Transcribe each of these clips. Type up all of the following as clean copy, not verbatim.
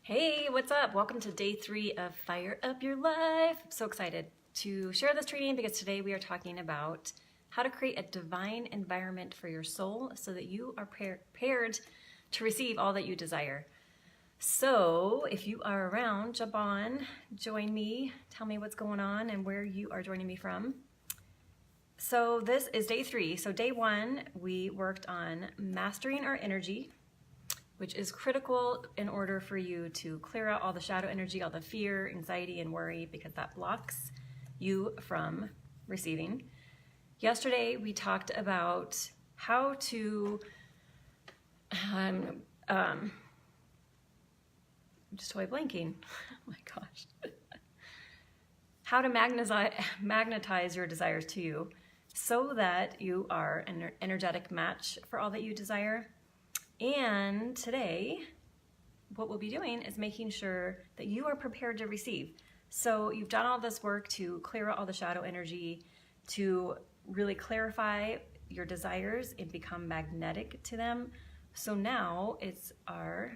Hey, what's up? Welcome to day 3 of Fire Up Your Life. I'm so excited to share this training because today we are talking about how to create a divine environment for your soul so that you are prepared to receive all that you desire. So if you are around, jump on, join me, tell me what's going on and where you are joining me from. So this is day 3. So day 1, we worked on mastering our energy, which is critical in order for you to clear out all the shadow energy, all the fear, anxiety, and worry, because that blocks you from receiving. Yesterday, we talked about how to, I'm just totally blanking. Oh my gosh. How to magnetize your desires to you so that you are an energetic match for all that you desire. And today, what we'll be doing is making sure that you are prepared to receive. So you've done all this work to clear out all the shadow energy, to really clarify your desires and become magnetic to them. So now it's our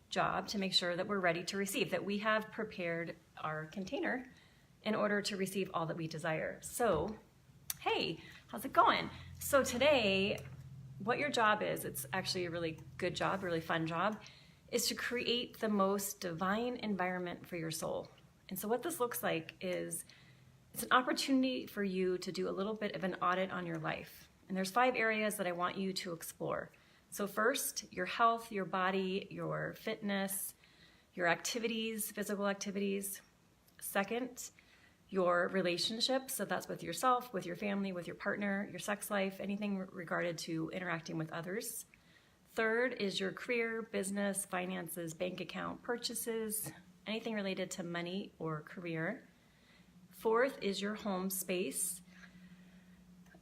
job to make sure that we're ready to receive, that we have prepared our container in order to receive all that we desire. So, hey, how's it going? So today, what your job is, it's actually a really good job, really fun job, is to create the most divine environment for your soul. And so what this looks like is it's an opportunity for you to do a little bit of an audit on your life. And there's 5 areas that I want you to explore. So first, your health, your body, your fitness, your activities, physical activities. Second, your relationships, so that's with yourself, with your family, with your partner, your sex life, anything regarded to interacting with others. Third is your career, business, finances, bank account, purchases, anything related to money or career. Fourth is your home space,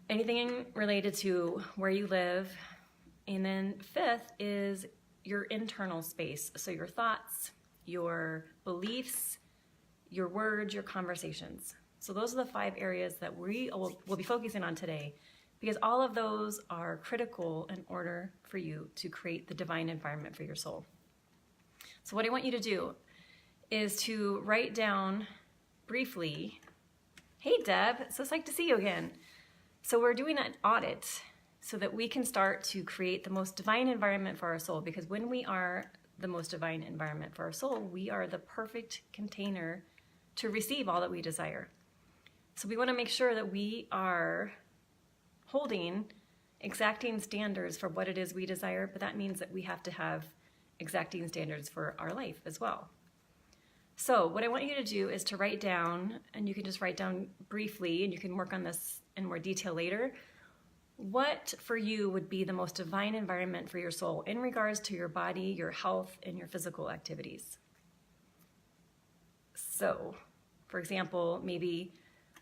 anything related to where you live. And then fifth is your internal space, so your thoughts, your beliefs, your words, your conversations. So those are the 5 areas that we'll be focusing on today, because all of those are critical in order for you to create the divine environment for your soul. So what I want you to do is to write down briefly, hey Deb, it's so psyched to see you again. So we're doing an audit so that we can start to create the most divine environment for our soul, because when we are the most divine environment for our soul, we are the perfect container to receive all that we desire. So we want to make sure that we are holding exacting standards for what it is we desire, but that means that we have to have exacting standards for our life as well. So what I want you to do is to write down, and you can just write down briefly, and you can work on this in more detail later, what for you would be the most divine environment for your soul in regards to your body, your health, and your physical activities. So, for example, maybe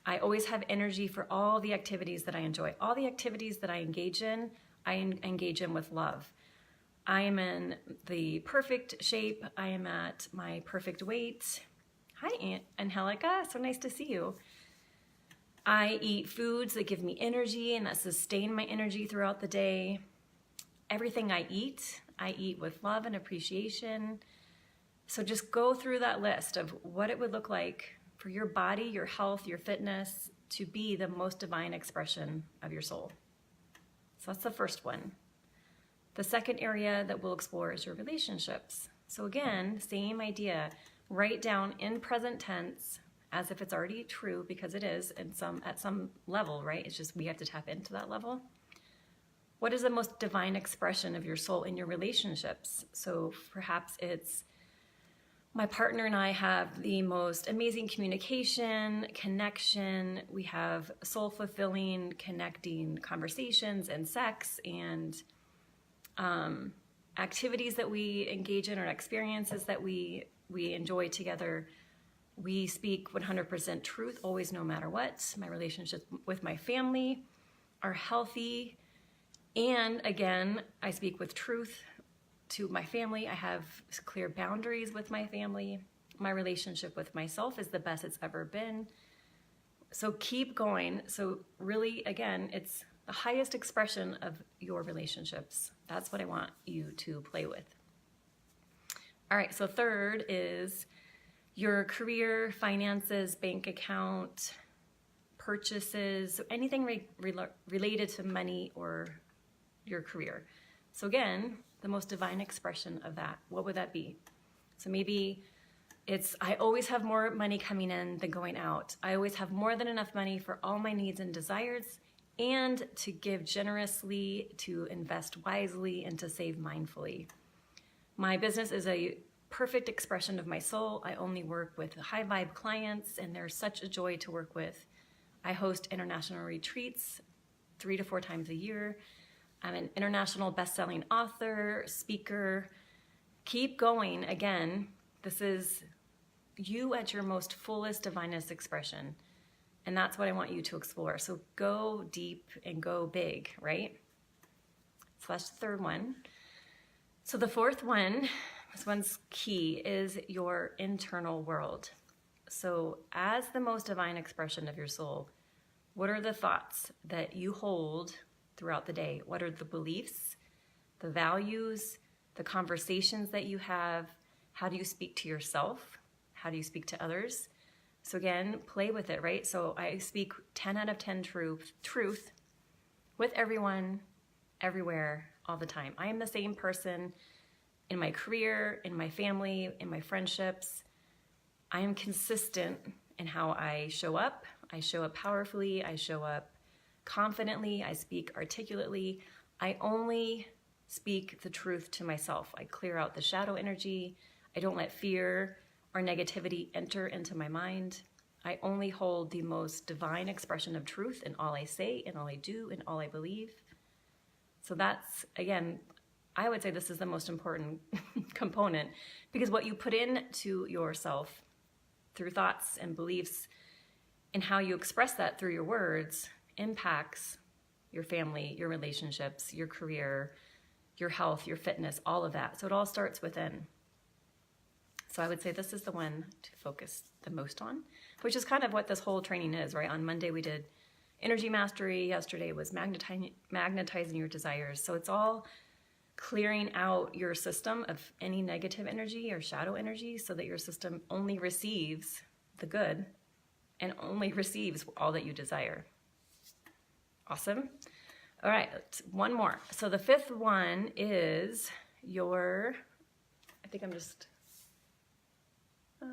I always have energy for all the activities that I enjoy. All the activities that I engage in with love. I am in the perfect shape. I am at my perfect weight. Hi, Aunt Angelica. So nice to see you. I eat foods that give me energy and that sustain my energy throughout the day. Everything I eat with love and appreciation. So just go through that list of what it would look like for your body, your health, your fitness to be the most divine expression of your soul. So that's the first one. The second area that we'll explore is your relationships. So again, same idea. Write down in present tense as if it's already true, because it is at some level, right? It's just we have to tap into that level. What is the most divine expression of your soul in your relationships? So perhaps it's my partner and I have the most amazing communication, connection. We have soul-fulfilling, connecting conversations and sex and activities that we engage in, or experiences that we enjoy together. We speak 100% truth, always, no matter what. My relationships with my family are healthy. And again, I speak with truth to my family. I have clear boundaries with my family. My relationship with myself is the best it's ever been. So keep going. So really, again, it's the highest expression of your relationships. That's what I want you to play with. All right, so third is your career, finances, bank account, purchases, anything related to money or your career. So again, the most divine expression of that, what would that be? So maybe it's, I always have more money coming in than going out. I always have more than enough money for all my needs and desires, and to give generously, to invest wisely, and to save mindfully. My business is a perfect expression of my soul. I only work with high vibe clients, and they're such a joy to work with. I host international retreats 3 to 4 times a year. I'm an international best-selling author, speaker. Keep going. Again, this is you at your most fullest, divinest expression. And that's what I want you to explore. So go deep and go big, right? So that's the third one. So the fourth one, this one's key, is your internal world. So as the most divine expression of your soul, what are the thoughts that you hold throughout the day? What are the beliefs, the values, the conversations that you have? How do you speak to yourself? How do you speak to others? So again, play with it, right? So I speak 10 out of 10 truth with everyone, everywhere, all the time. I am the same person in my career, in my family, in my friendships. I am consistent in how I show up. I show up powerfully. I show up confidently. I speak articulately. I only speak the truth to myself. I clear out the shadow energy. I don't let fear or negativity enter into my mind. I only hold the most divine expression of truth in all I say, in all I do, in all I believe. So that's, again, I would say this is the most important component, because what you put into yourself through thoughts and beliefs and how you express that through your words impacts your family, your relationships, your career, your health, your fitness, all of that. So it all starts within. So I would say this is the one to focus the most on, which is kind of what this whole training is, right? On Monday we did energy mastery. Yesterday was magnetizing your desires. So it's all clearing out your system of any negative energy or shadow energy so that your system only receives the good and only receives all that you desire. Awesome. All right, one more. So the fifth one is your, I think I'm just, I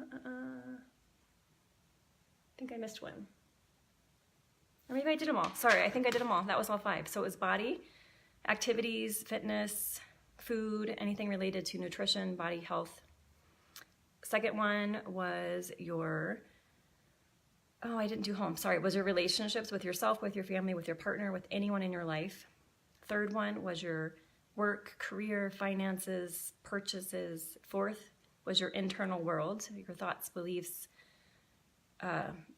think I missed one. Or maybe I did them all. Sorry, I think I did them all. That was all 5. So it was body, activities, fitness, food, anything related to nutrition, body health. Second one was your, oh, I didn't do home. Sorry, was your relationships with yourself, with your family, with your partner, with anyone in your life. Third one was your work, career, finances, purchases. Fourth was your internal world, your thoughts, beliefs.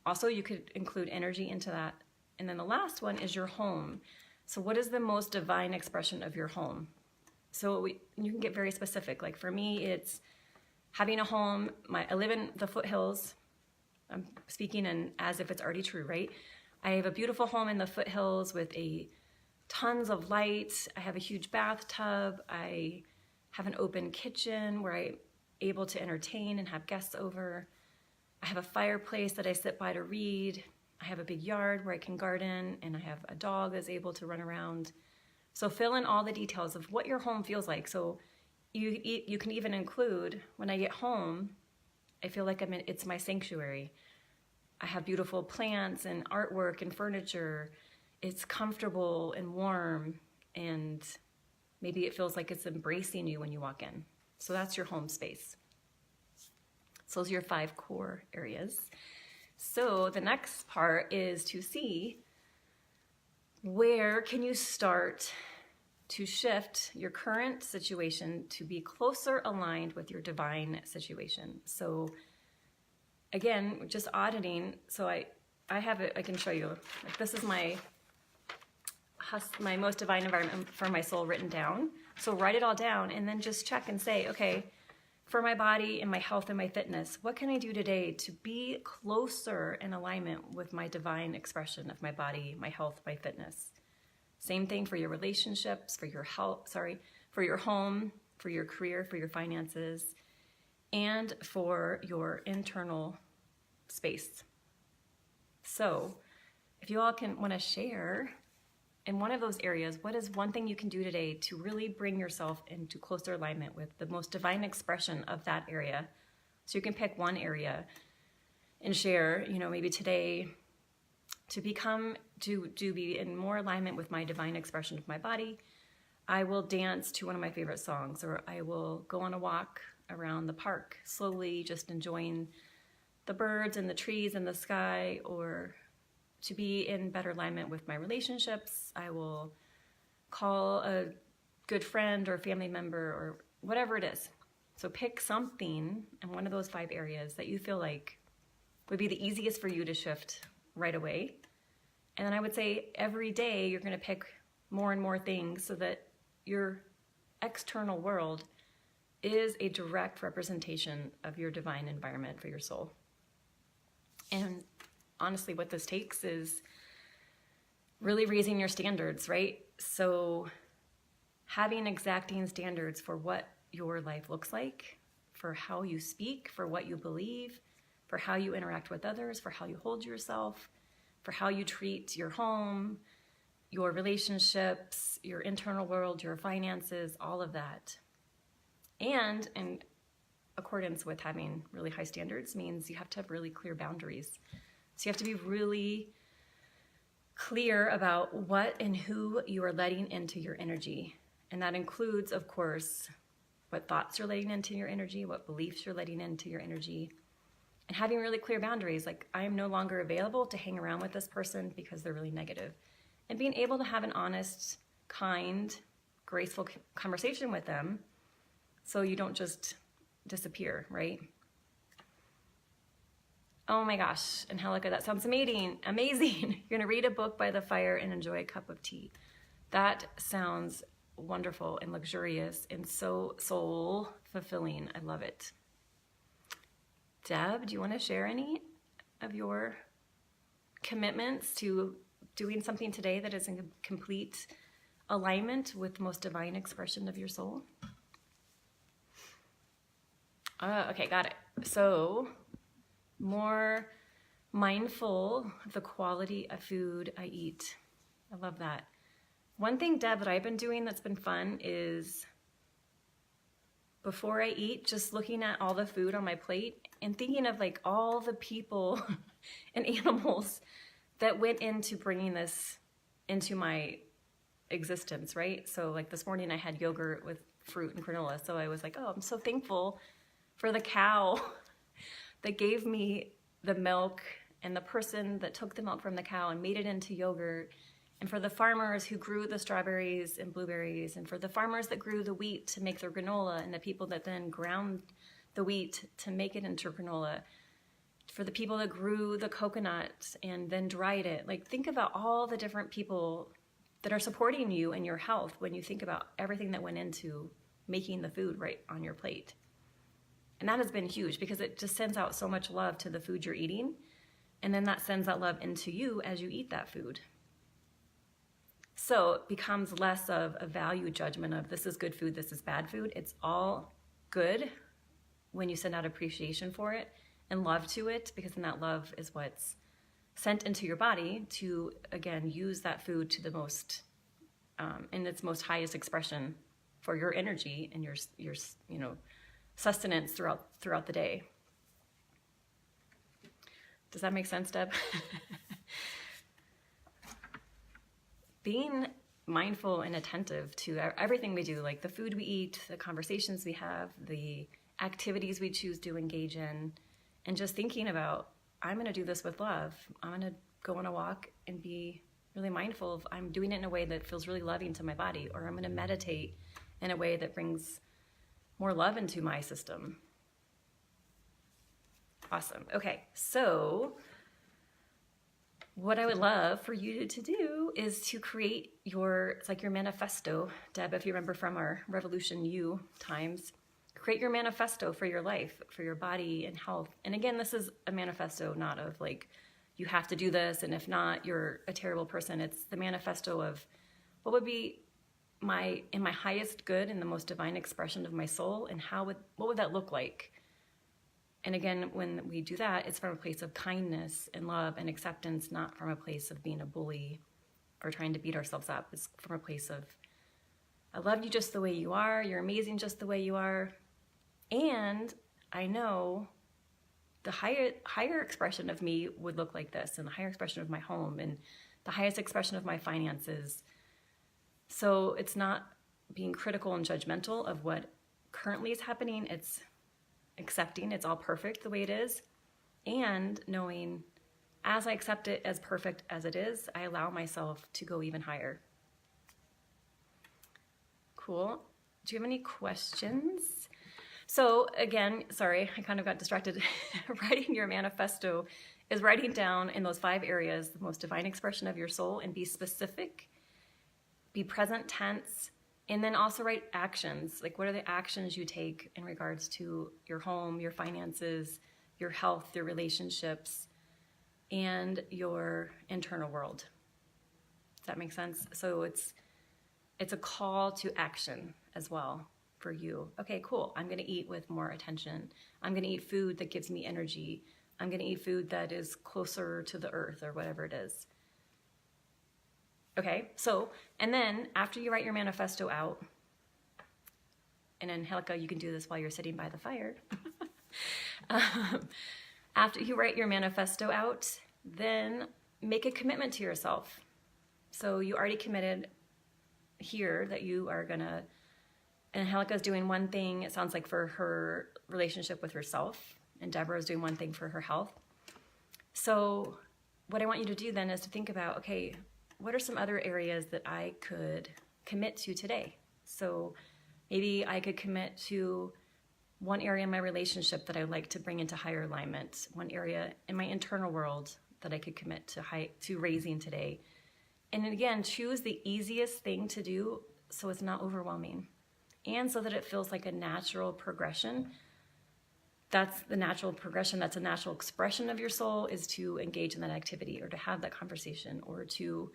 Also, you could include energy into that. And then the last one is your home. So what is the most divine expression of your home? So you can get very specific. Like for me, it's having a home. I live in the foothills. I'm speaking as if it's already true, right? I have a beautiful home in the foothills with tons of light. I have a huge bathtub. I have an open kitchen where I'm able to entertain and have guests over. I have a fireplace that I sit by to read. I have a big yard where I can garden, and I have a dog that's able to run around. So fill in all the details of what your home feels like. So you can even include, when I get home, I feel like it's my sanctuary. I have beautiful plants and artwork and furniture. It's comfortable and warm, and maybe it feels like it's embracing you when you walk in. So that's your home space. So those are your 5 core areas. So the next part is to see where can you start to shift your current situation to be closer aligned with your divine situation. So again, just auditing. So I have it, I can show you. Like this is my most divine environment for my soul written down. So write it all down and then just check and say, okay, for my body and my health and my fitness, what can I do today to be closer in alignment with my divine expression of my body, my health, my fitness? Same thing for your relationships, for your health, for your home, for your career, for your finances. and for your internal space. So if you all want to share in one of those areas, what is one thing you can do today to really bring yourself into closer alignment with the most divine expression of that area? So you can pick one area and share, maybe today to be in more alignment with my divine expression of my body, I will dance to one of my favorite songs, or I will go on a walk around the park, slowly just enjoying the birds and the trees and the sky, or to be in better alignment with my relationships, I will call a good friend or family member or whatever it is. So pick something in one of those 5 areas that you feel like would be the easiest for you to shift right away. And then I would say every day you're going to pick more and more things so that your external world is a direct representation of your divine environment for your soul. And honestly, what this takes is really raising your standards, right? So having exacting standards for what your life looks like, for how you speak, for what you believe, for how you interact with others, for how you hold yourself, for how you treat your home, your relationships, your internal world, your finances, all of that. And in accordance with having really high standards means you have to have really clear boundaries. So you have to be really clear about what and who you are letting into your energy. And that includes, of course, what thoughts you're letting into your energy, what beliefs you're letting into your energy, and having really clear boundaries. Like, I am no longer available to hang around with this person because they're really negative. And being able to have an honest, kind, graceful conversation with them so you don't just disappear, right? Oh my gosh, Angelica, that sounds amazing. You're gonna read a book by the fire and enjoy a cup of tea. That sounds wonderful and luxurious and so soul fulfilling. I love it. Deb, do you want to share any of your commitments to doing something today that is in complete alignment with the most divine expression of your soul? Okay, got it. So, more mindful of the quality of food I eat. I love that. One thing, Deb, that I've been doing that's been fun is before I eat, just looking at all the food on my plate and thinking of like all the people and animals that went into bringing this into my existence, right? So like this morning I had yogurt with fruit and granola. So I was like, oh, I'm so thankful for the cow that gave me the milk and the person that took the milk from the cow and made it into yogurt, and for the farmers who grew the strawberries and blueberries, and for the farmers that grew the wheat to make their granola, and the people that then ground the wheat to make it into granola, for the people that grew the coconut and then dried it. Like, think about all the different people that are supporting you and your health when you think about everything that went into making the food right on your plate. And that has been huge because it just sends out so much love to the food you're eating. And then that sends that love into you as you eat that food. So it becomes less of a value judgment of this is good food, this is bad food. It's all good when you send out appreciation for it and love to it, because then that love is what's sent into your body to, again, use that food to the most, in its most highest expression for your energy and your sustenance throughout the day. Does that make sense, Deb? Being mindful and attentive to everything we do, like the food we eat, the conversations we have, the activities we choose to engage in, and just thinking about, I'm going to do this with love. I'm going to go on a walk and be really mindful of I'm doing it in a way that feels really loving to my body, or I'm going to meditate in a way that brings more love into my system. Awesome. Okay, so what I would love for you to do is to create it's like your manifesto, Deb, if you remember from our Revolution U times. Create your manifesto for your life, for your body and health. And again, this is a manifesto not of like, you have to do this, and if not, you're a terrible person. It's the manifesto of what would be in my highest good and the most divine expression of my soul, and what would that look like And again, when we do that, it's from a place of kindness and love and acceptance, not from a place of being a bully or trying to beat ourselves up. It's from a place of, I love you just the way you are. You're amazing just the way you are. And I know the higher expression of me would look like this, and the higher expression of my home, and the highest expression of my finances. So it's not being critical and judgmental of what currently is happening. It's accepting it's all perfect the way it is, and knowing as I accept it as perfect as it is, I allow myself to go even higher. Cool. Do you have any questions? So again, sorry, I kind of got distracted. Writing your manifesto is writing down in those 5 areas the most divine expression of your soul, and be specific, be present tense, and then also write actions. Like, what are the actions you take in regards to your home, your finances, your health, your relationships, and your internal world? Does that make sense? So it's a call to action as well for you. Okay, cool. I'm going to eat with more attention. I'm going to eat food that gives me energy. I'm going to eat food that is closer to the earth, or whatever it is. Okay, so, and then after you write your manifesto out, and Angelica, you can do this while you're sitting by the fire. After you write your manifesto out, then make a commitment to yourself. So you already committed here that you are gonna, and Angelica's doing one thing, it sounds like, for her relationship with herself, and Deborah's doing one thing for her health. So what I want you to do then is to think about, okay, what are some other areas that I could commit to today? So maybe I could commit to one area in my relationship that I'd like to bring into higher alignment, one area in my internal world that I could commit to raising today. And again, choose the easiest thing to do so it's not overwhelming, and so that it feels like a natural progression. That's the natural progression. That's a natural expression of your soul, is to engage in that activity, or to have that conversation, or to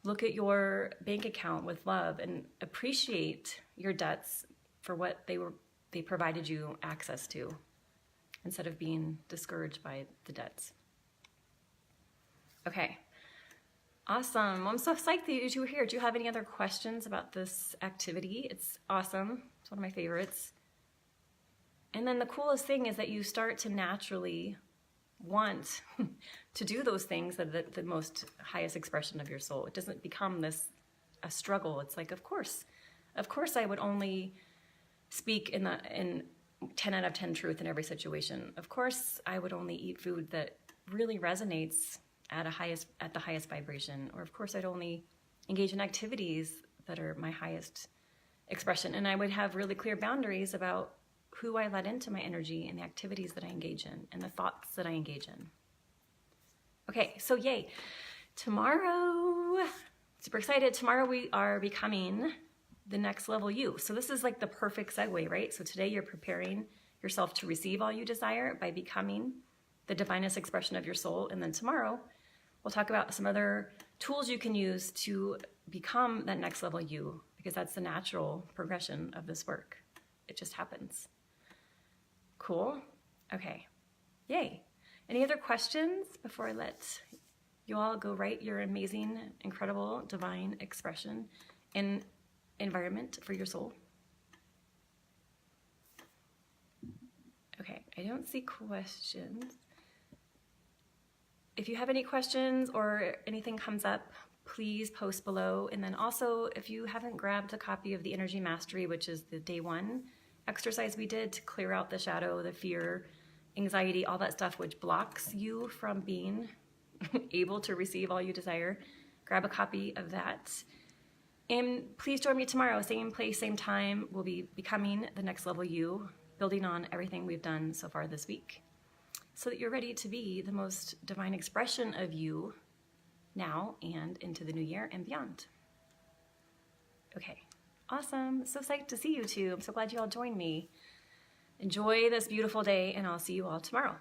look at your bank account with love and appreciate your debts for what they provided you access to, instead of being discouraged by the debts. Okay, awesome. Well, I'm so psyched that you two are here. Do you have any other questions about this activity? It's awesome. It's one of my favorites. And then the coolest thing is that you start to naturally want to do those things that are the most highest expression of your soul. It doesn't become a struggle. It's like, of course I would only speak in 10 out of 10 truth in every situation. Of course I would only eat food that really resonates at the highest vibration. Or of course I'd only engage in activities that are my highest expression. And I would have really clear boundaries about who I let into my energy, and the activities that I engage in, and the thoughts that I engage in. Okay, so yay. Tomorrow, super excited. Tomorrow we are becoming the next level you. So this is like the perfect segue, right? So today you're preparing yourself to receive all you desire by becoming the divinest expression of your soul. And then tomorrow we'll talk about some other tools you can use to become that next level you, because that's the natural progression of this work. It just happens. Cool. Okay. Yay. Any other questions before I let you all go write your amazing, incredible, divine expression and environment for your soul? Okay. I don't see questions. If you have any questions or anything comes up, please post below. And then also, if you haven't grabbed a copy of the Energy Mastery, which is the day 1 exercise we did to clear out the shadow, the fear, anxiety, all that stuff which blocks you from being able to receive all you desire, grab a copy of that. And please join me tomorrow, same place, same time. We'll be becoming the next level you, building on everything we've done so far this week, so that you're ready to be the most divine expression of you now and into the new year and beyond. Okay. Awesome. So psyched to see you two. I'm so glad you all joined me. Enjoy this beautiful day, and I'll see you all tomorrow.